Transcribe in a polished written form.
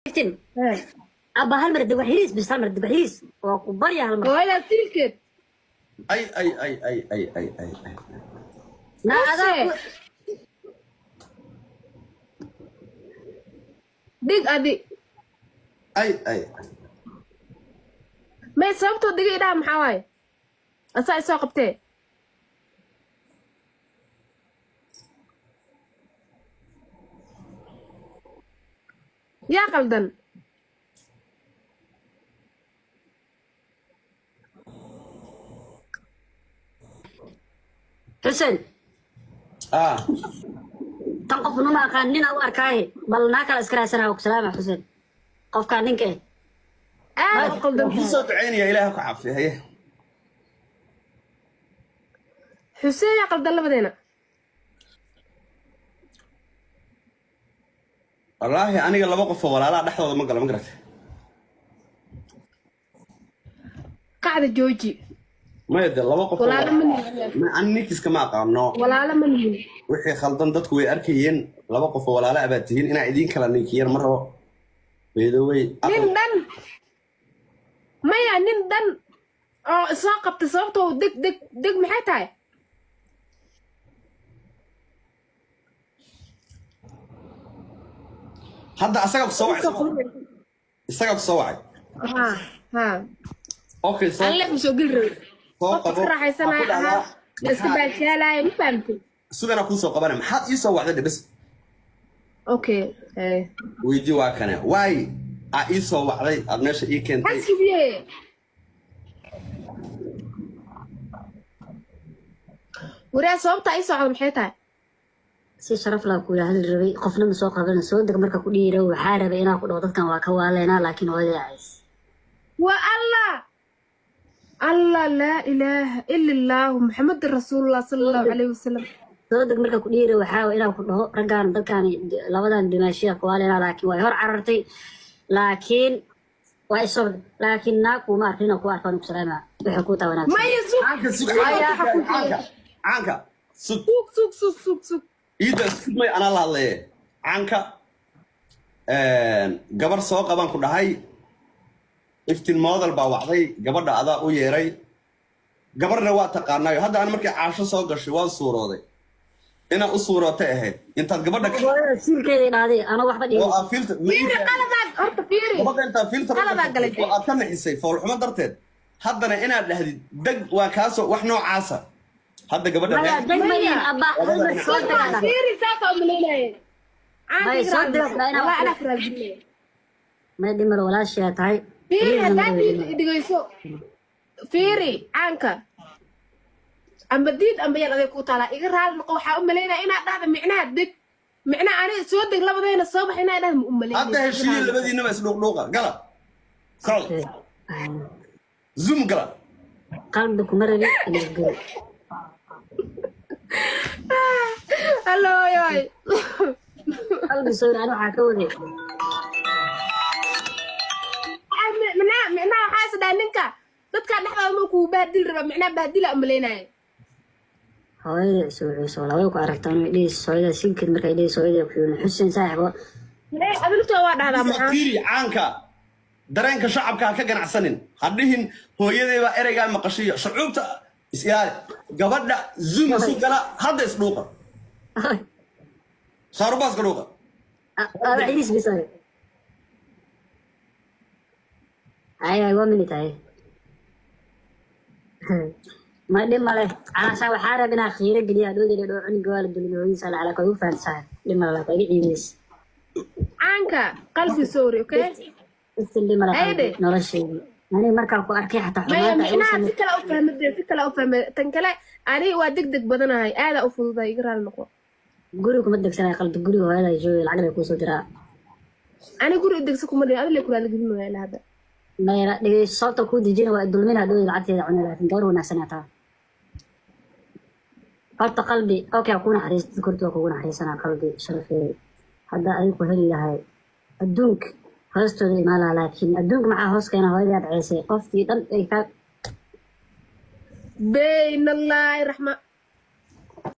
شفتين أبا هالمرة دبحيس بس هالمرة دبحيس وكبريا هالمرة ولا سلكت أي لا هذا دق أدي أي ما يسبتو دقي دا محاواي أساي ساقبتي يا قلدن حسن تنقف نما قانين أو أركاي بل ناكل أسكرا سنة وكسلام يا حسن قف كانين كه قلدن صوت عيني يا إلهك عافية هي حسين يا قلدن لبدينا والله أنا قال بوقف ولا لا دحض ما قال ما قرأت قاعدة جوجي ما يدري لا بوقف ولا لمن ما عني كيس كما قانو ولا لمن وحي خلطان dadku way arkayeen laba qof oo walaalo abaad tihiin ina idin kala ninkiyar marro weedoway nin dan maya nin dan oo soo qabtay sababtoo deg maxay tahay hadda asaga ku soo wacay isaga ku soo wacay ha okay so alle soo gal raw qofka raaxaysanaa iska baashalay ma fahamtay sugana ku soo qabana maxaad ii soo wacday bas okay weydii waa kana waay aa ii soo wacday aad meesha ii keentay xasibiye wariya sababta ay soo wacday maxay tahay si sharaf la ku yahay rabay qofna ma soo qaban soo deg marka ku dhiiro waxa rabay inaa ku dhaw dadkan waa ka waaleena laakiin hooyada ays wa allah la ilaha illa allah muhammad rasuulullah sallallahu alayhi wasallam soo deg marka ku dhiiro waxa inaa ku dhaw ragaan dadkan labadan dhimashiya ku waaleena laakiin way hor carartay laakiin way soo laakiin naaku ma arkin ku arkaan ku salaama waxa ku tawanaa ma yusuf caanka sug إذا سمي أنا الله عليه عنك قبر سوق أبان كل هاي إفتن ماذا بعضي قبر ده أذا ويري قبر نوات قارنا هذا أنا مركي عشان سوق الشوال صورة دي أنا الصورة تأهل أنت قبر ده سير كذا هذه أنا واحد بدي وقفلت فيري قلبك أنت فيري قبر أنت فيلت وأتم حسي فول حمد درتين هذا أنا هذه دق وكاسو وإحنا عاسة هذا قبل ده دقمين أبا فيري ساقة مليلة باي صدق باينا والله أنا في الجنة ما دمر ولا شيء تاي فيري هداني دقيسو فيري عنك أم بديد أم بيان أذي كوتالا إغير هذا نقوحة أم مليلة إنا هذا معناه دق معناه أنا سودك لبدين الصبح إنا هذا أم مليلة هذا الشيء اللي بدي نمس لوقا قلا خلاص زوم قلا قلبك مرة يقول هلو ياي قلبي صور أنا حكودي معناه حاسد أنك dadka dhaxda ma ku baadil raba macna baadil amaleynay hooyada soo laba ku aragtaan inay sooyada sinkid markay dhig sooyada ku yiri xuseen saaxibo adilto waa dhahdaa maxaa fiiri caanka dareenka shacabka ka ganacsanin hadhihin hooyadeeba ereyga maqashiyo shucuubta isyaal gabadha zoom su gala hada isdhuuqa saarbaas galuuqa أنا عيش بيصير أيه ومني تاي ما دم عليه أنا سوي حارة بنا خيرة جديدة دودي عن جوال الدنيا يسأل على كيف فان سهل دم على طريق عيش عنك قلبي سوري أوكي استلم على نرشي أنا مركب أركي حتى ما أنا فكرة أفهم تنكلا أنا وادق بدنا هاي هذا أفضل ذا يقرأ النقطة guriga kuma degsanay qalbi guriga hooyada jooga lacag ku soo diraa ani guriga degsan kuma dheer adle kula lagin ma hada meera dhigay sabta ku dijina waa dulmina dhow lacagteeda cunada laakiin door wanaagsanata farta qalbi okay ku naxariis korto ku naxariisana qalbi sharafay hada ay ku heli lahay adduunka hoostooda imaala laakiin adduunka maxaa hoos keena hooyada ceesay qofkii dhan ay ka bayna allah rahma